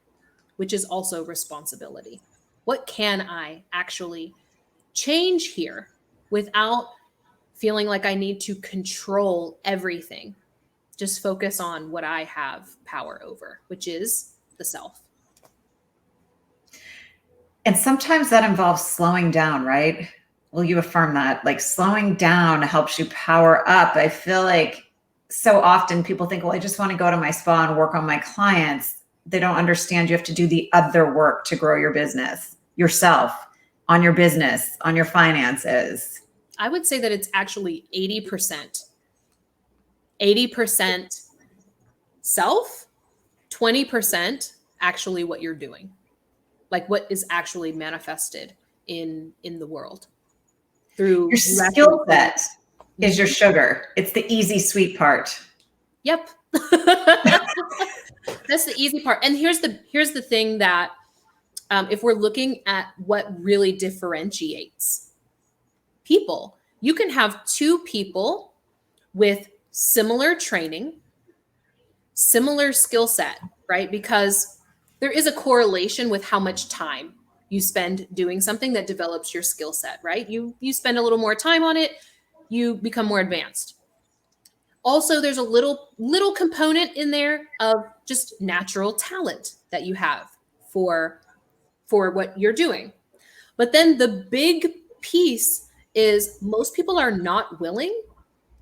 which is also responsibility. What can I actually change here without feeling like I need to control everything. Just focus on what I have power over, which is the self. And sometimes that involves slowing down, right? Will you affirm that? Like slowing down helps you power up. I feel like so often people think, well, I just want to go to my spa and work on my clients. They don't understand you have to do the other work to grow your business, yourself, on your business, on your finances. I would say that it's actually 80%. 80% self, 20% actually what you're doing. Like what is actually manifested in the world through Your skill set is your sugar. It's the easy, sweet part. Yep. That's the easy part. And here's the thing that if we're looking at what really differentiates people, you can have two people with similar training, similar skill set, right? Because there is a correlation with how much time you spend doing something that develops your skill set, right? You spend a little more time on it, you become more advanced. Also, there's a little component in there of just natural talent that you have for what you're doing. But then the big piece is most people are not willing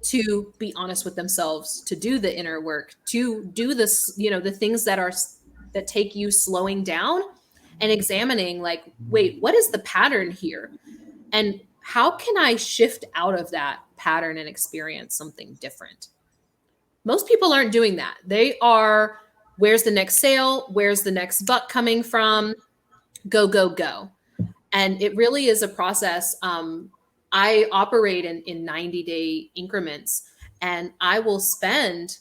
to be honest with themselves, to do the inner work, to do this, the things that take you slowing down and examining like, wait, what is the pattern here? And how can I shift out of that pattern and experience something different? Most people aren't doing that. They are, where's the next sale? Where's the next buck coming from? Go, go, go. And it really is a process. I operate in 90-day increments, and I will spend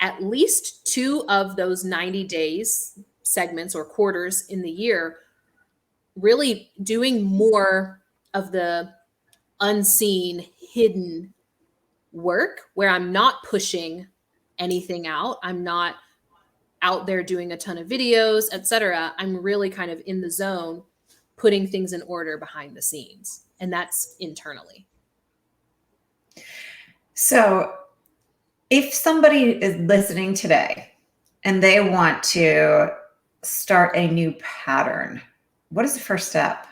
at least 2 of those 90 days segments or quarters in the year really doing more of the unseen, hidden work where I'm not pushing anything out. I'm not out there doing a ton of videos, etc. I'm really kind of in the zone, putting things in order behind the scenes. And that's internally. So if somebody is listening today and they want to start a new pattern, what is the first step?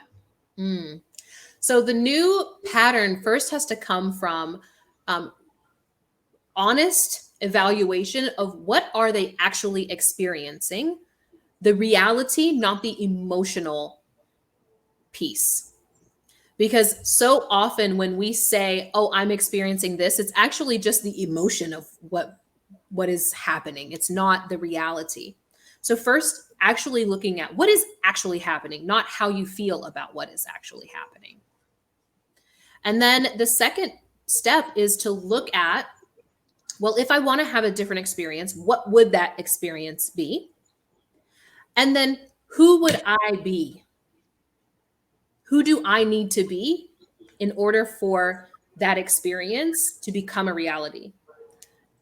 So the new pattern first has to come from honest evaluation of what are they actually experiencing, the reality, not the emotional piece. Because so often when we say, oh, I'm experiencing this, it's actually just the emotion of what is happening. It's not the reality. So first, actually looking at what is actually happening, not how you feel about what is actually happening. And then the second step is to look at, well, if I want to have a different experience, what would that experience be? And then who would I be? Who do I need to be in order for that experience to become a reality?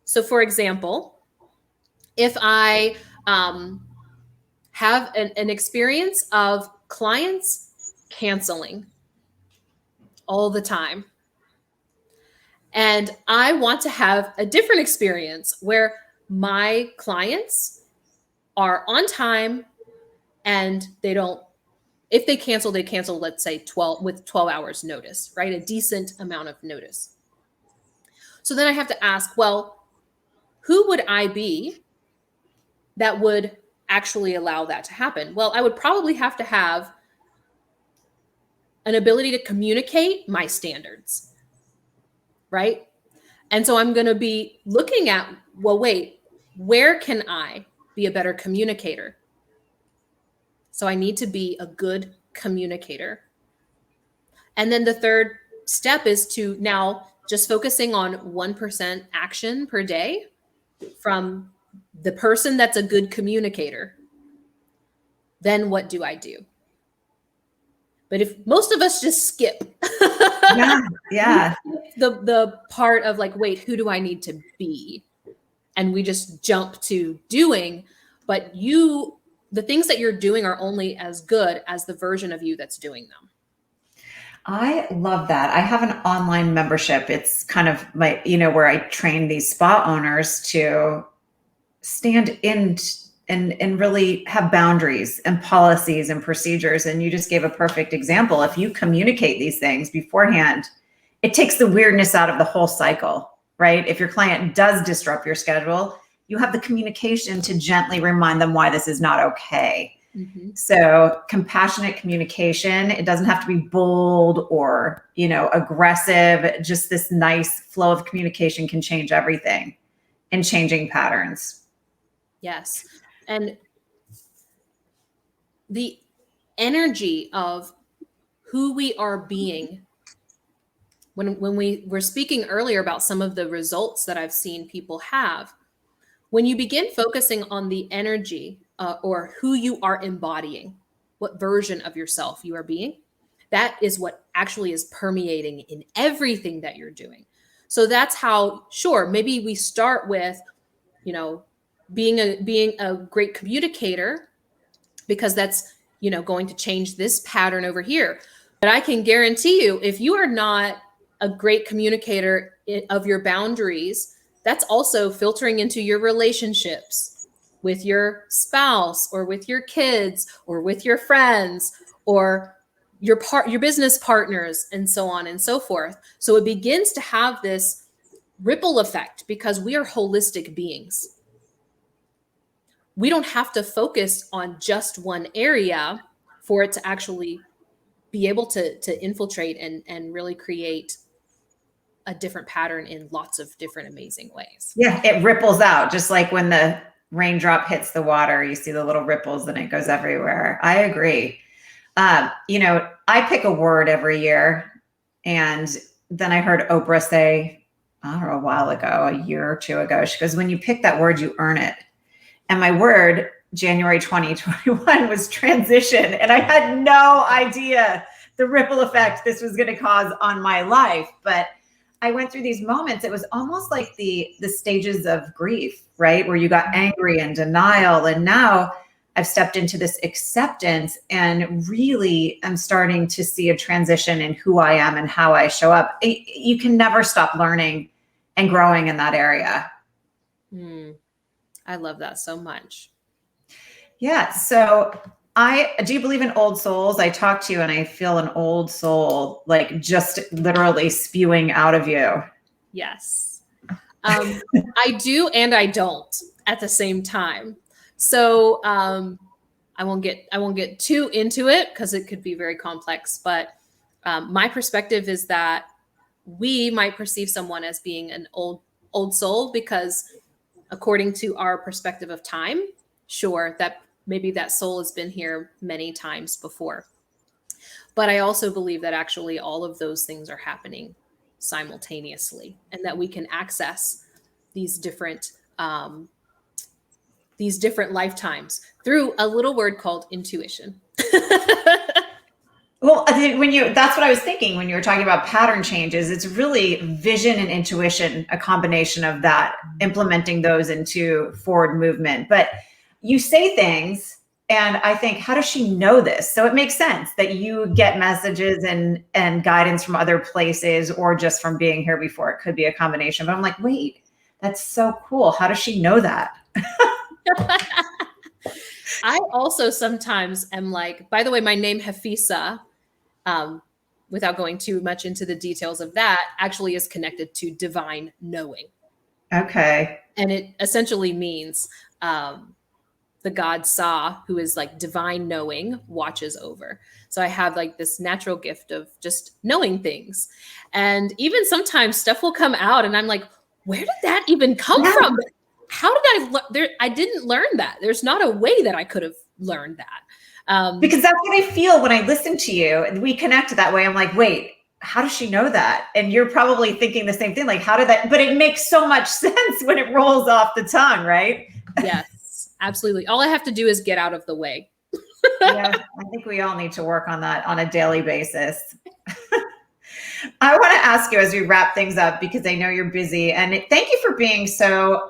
So for example, if I have an experience of clients canceling all the time, and I want to have a different experience where my clients are on time and they don't, if they cancel, let's say 12 hours notice, right? A decent amount of notice. So then I have to ask, well, who would I be that would actually allow that to happen? Well, I would probably have to have an ability to communicate my standards, right? And so I'm going to be looking at, well, wait, where can I be a better communicator? So I need to be a good communicator. And then the third step is to now just focusing on 1% action per day from the person that's a good communicator. Then what do I do? But if most of us just skip Yeah. the part of like, wait, who do I need to be? And we just jump to doing, but the things that you're doing are only as good as the version of you that's doing them. I love that. I have an online membership. It's kind of my, where I train these spa owners to stand in and really have boundaries and policies and procedures. And you just gave a perfect example. If you communicate these things beforehand, it takes the weirdness out of the whole cycle, right? If your client does disrupt your schedule, you have the communication to gently remind them why this is not okay. Mm-hmm. So compassionate communication, it doesn't have to be bold or, aggressive. Just this nice flow of communication can change everything in changing patterns. Yes. And the energy of who we are being, when we were speaking earlier about some of the results that I've seen people have, when you begin focusing on the energy or who you are embodying, what version of yourself you are being, that is what actually is permeating in everything that you're doing. So that's how, sure, maybe we start with, being a great communicator, because that's, going to change this pattern over here. But I can guarantee you, if you are not a great communicator of your boundaries, that's also filtering into your relationships with your spouse or with your kids or with your friends or your business partners, and so on and so forth. So it begins to have this ripple effect, because we are holistic beings. We don't have to focus on just one area for it to actually be able to infiltrate and really create a different pattern in lots of different amazing ways. Yeah, it ripples out, just like when the raindrop hits the water, you see the little ripples and it goes everywhere. I agree. I pick a word every year, and then I heard Oprah say, I don't know, a while ago, a year or two ago, she goes, when you pick that word, you earn it. And my word, January 2021, was transition. And I had no idea the ripple effect this was going to cause on my life. But I went through these moments. It was almost like the stages of grief, right? Where you got angry and denial. And now I've stepped into this acceptance, and really I'm starting to see a transition in who I am and how I show up. You can never stop learning and growing in that area. I love that so much. Yeah. So do you believe in old souls? I talk to you and I feel an old soul, like just literally spewing out of you. Yes. I do and I don't at the same time. So I won't get too into it because it could be very complex. But my perspective is that we might perceive someone as being an old soul because, according to our perspective of time, sure, that maybe that soul has been here many times before. But I also believe that actually all of those things are happening simultaneously, and that we can access these different lifetimes through a little word called intuition. Well, that's what I was thinking when you were talking about pattern changes. It's really vision and intuition, a combination of that, implementing those into forward movement. But you say things, and I think, how does she know this? So it makes sense that you get messages and guidance from other places, or just from being here before. It could be a combination. But I'm like, wait, that's so cool. How does she know that? I also sometimes am like, by the way, my name Hafisa, without going too much into the details of that, actually is connected to divine knowing. Okay. And it essentially means the god Sa, who is like divine knowing, watches over. So I have like this natural gift of just knowing things. And even sometimes stuff will come out and I'm like, where did that even come from? How did I didn't learn that. There's not a way that I could have learned that. Because that's what I feel when I listen to you and we connect that way. I'm like, wait, how does she know that? And you're probably thinking the same thing. Like, how did that? But it makes so much sense when it rolls off the tongue, right? Yes, absolutely. All I have to do is get out of the way. Yeah, I think we all need to work on that on a daily basis. I want to ask you as we wrap things up, because I know you're busy, and thank you for being so,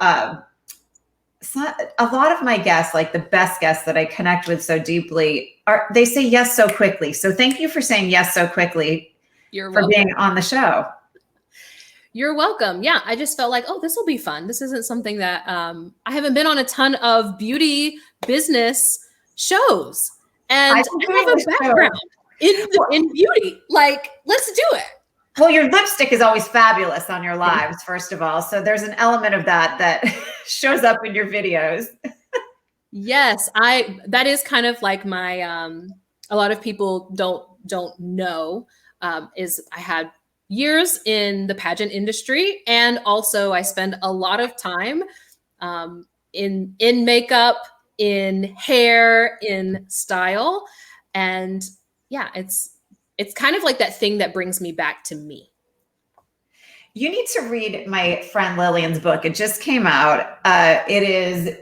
a lot of my guests, like the best guests that I connect with so deeply, they say yes so quickly. So thank you for saying yes so quickly. You're for welcome. being on the show. You're welcome. Yeah, I just felt like, oh, this will be fun. This isn't something that I haven't been on a ton of beauty business shows, and I've been I have doing a this show. background in beauty. Like, let's do it. Well, your lipstick is always fabulous on your lives, first of all. So there's an element of that shows up in your videos. Yes, that is kind of like my a lot of people don't know is I had years in the pageant industry, and also I spend a lot of time in makeup, in hair, in style, and yeah, it's kind of like that thing that brings me back to me. You need to read my friend Lillian's book. It just came out. It is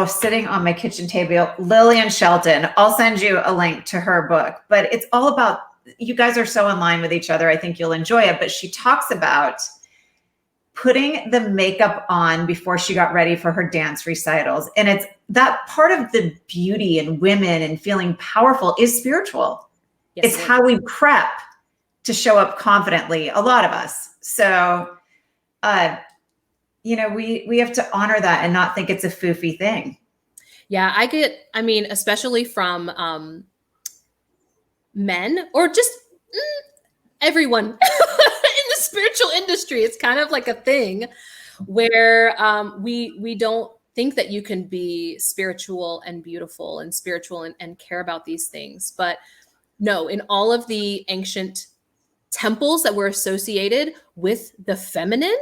sitting on my kitchen table. Lillian Shelton. I'll send you a link to her book. But it's all about, you guys are so in line with each other. I think you'll enjoy it. But she talks about putting the makeup on before she got ready for her dance recitals. And it's that part of the beauty in women and feeling powerful is spiritual. Yes, It's how we prep to show up confidently, a lot of us. So, we have to honor that and not think it's a foofy thing. Yeah, I mean, especially from men or just everyone in the spiritual industry. It's kind of like a thing where we don't think that you can be spiritual and beautiful and spiritual and care about these things. But no, in all of the ancient temples that were associated with the feminine,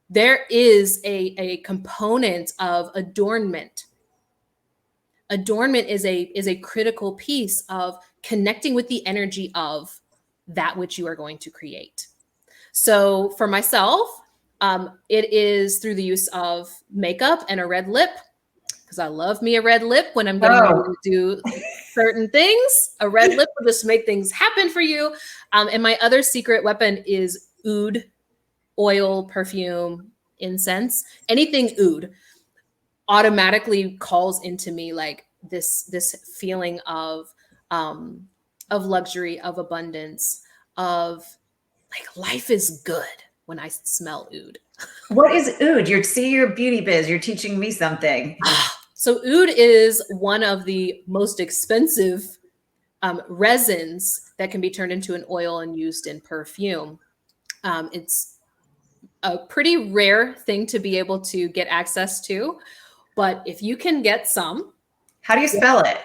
there is a component of adornment. Adornment is a critical piece of connecting with the energy of that which you are going to create. So for myself, it is through the use of makeup and a red lip, because I love me a red lip when I'm getting ready to do certain things. A red lip will just make things happen for you. And my other secret weapon is oud, oil, perfume, incense. Anything oud automatically calls into me like this feeling of luxury, of abundance, of like life is good when I smell oud. What is oud? You're beauty biz. You're teaching me something. So oud is one of the most expensive resins that can be turned into an oil and used in perfume. It's a pretty rare thing to be able to get access to, but if you can get some. How do you spell it?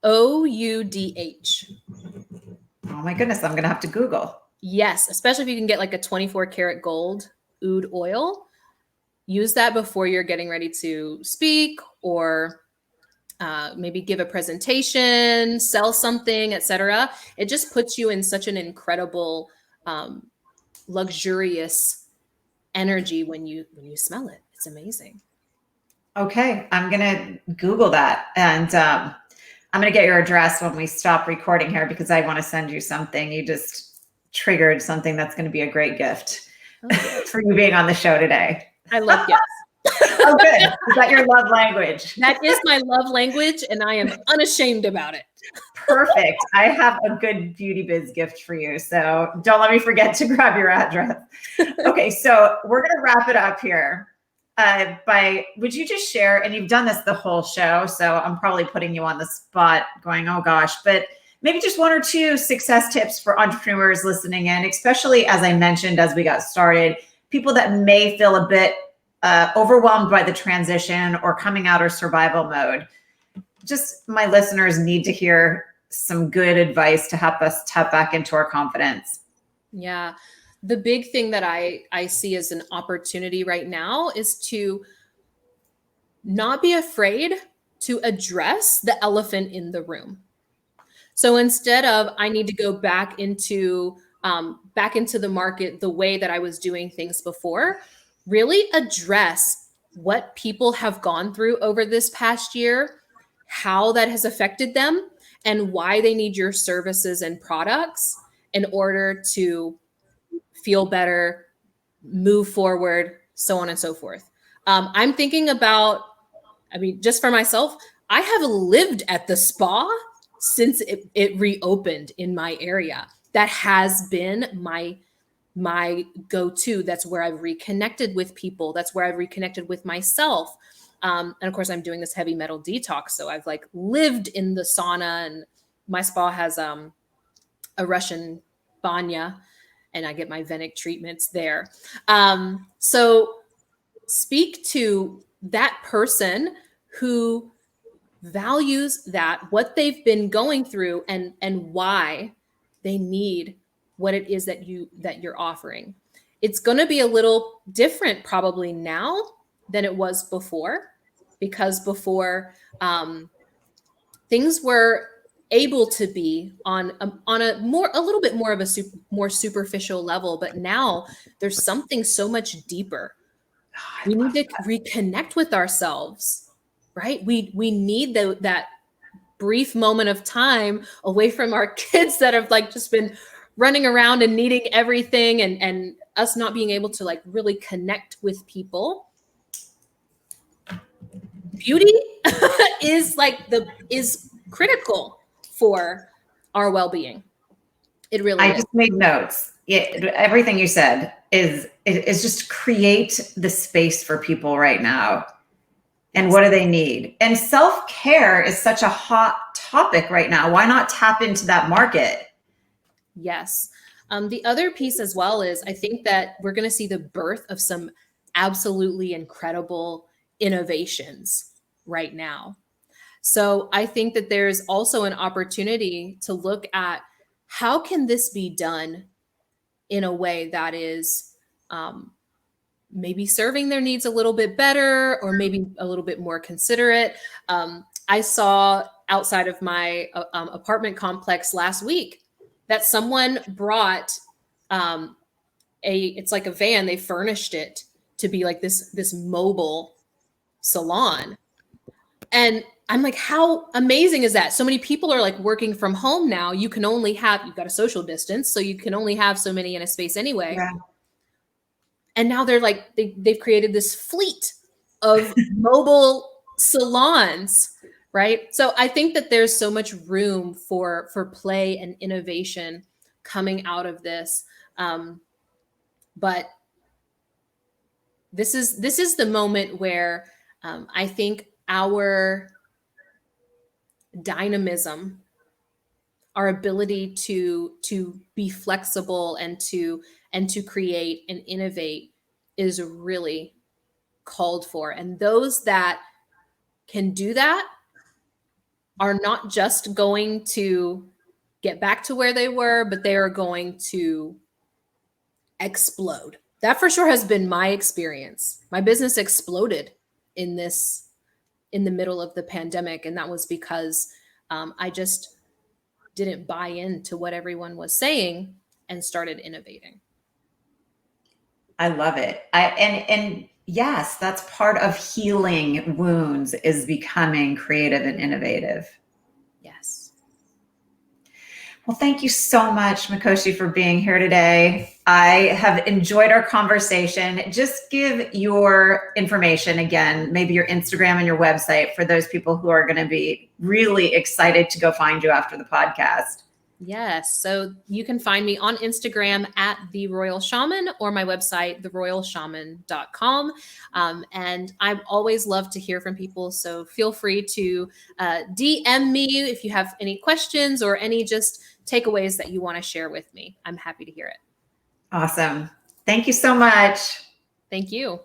OUDH. Oh my goodness, I'm going to have to Google. Yes, especially if you can get like a 24 karat gold oud oil. Use that before you're getting ready to speak or maybe give a presentation, sell something, etc. It just puts you in such an incredible, luxurious energy when you smell it. It's amazing. Okay, I'm going to Google that. And I'm going to get your address when we stop recording here because I want to send you something. You just triggered something that's going to be a great gift for you being on the show today. I love gifts. Oh, good. Is that your love language? That is my love language, and I am unashamed about it. Perfect. I have a good beauty biz gift for you. So don't let me forget to grab your address. Okay, so we're going to wrap it up here. Would you just share, and you've done this the whole show, so I'm probably putting you on the spot going, oh gosh, but maybe just one or two success tips for entrepreneurs listening in, especially as I mentioned, as we got started, people that may feel a bit overwhelmed by the transition or coming out of survival mode. Just my listeners need to hear some good advice to help us tap back into our confidence. Yeah. The big thing that I see as an opportunity right now is to not be afraid to address the elephant in the room. So instead of, I need to go back into the market the way that I was doing things before, really address what people have gone through over this past year, how that has affected them, and why they need your services and products in order to feel better, move forward, so on and so forth. I'm thinking about, just for myself, I have lived at the spa since it reopened in my area. that has been my go-to. That's where I've reconnected with people. That's where I've reconnected with myself. And of course, I'm doing this heavy metal detox. So I've like lived in the sauna, and my spa has a Russian banya, and I get my Venic treatments there. So speak to that person who values that, what they've been going through, and why they need what it is that you're offering. It's going to be a little different probably now than it was before, because before things were able to be on a little bit more of a more superficial level, but now there's something so much deeper. We need to reconnect with ourselves, right? We need that brief moment of time away from our kids that have like just been running around and needing everything, and us not being able to like really connect with people. Beauty is critical for our well-being. It really I is. just made notes. Everything you said is just create the space for people right now. And what do they need? And self-care is such a hot topic right now. Why not tap into that market? Yes. The other piece as well is I think that we're going to see the birth of some absolutely incredible innovations right now. So I think that there's also an opportunity to look at how can this be done in a way that is maybe serving their needs a little bit better, or maybe a little bit more considerate. I saw outside of my apartment complex last week that someone brought it's like a van. They furnished it to be like this mobile salon. And I'm like, how amazing is that? So many people are like working from home now. You've got a social distance, so you can only have so many in a space anyway. Yeah. And now they're like, they've created this fleet of mobile salons, right? So I think that there's so much room for play and innovation coming out of this. But this is the moment where I think our dynamism, our ability to be flexible and to create and innovate is really called for. And those that can do that are not just going to get back to where they were, but they are going to explode. That for sure has been my experience. My business exploded in the middle of the pandemic. And that was because I just didn't buy into what everyone was saying and started innovating. I love it. And yes, that's part of healing wounds, is becoming creative and innovative. Yes. Well, thank you so much, Makhosi, for being here today. I have enjoyed our conversation. Just give your information again, maybe your Instagram and your website, for those people who are going to be really excited to go find you after the podcast. Yes. So you can find me on Instagram at The Royal Shaman, or my website, theroyalshaman.com. And I always love to hear from people. So feel free to DM me if you have any questions or any just takeaways that you want to share with me. I'm happy to hear it. Awesome. Thank you so much. Thank you.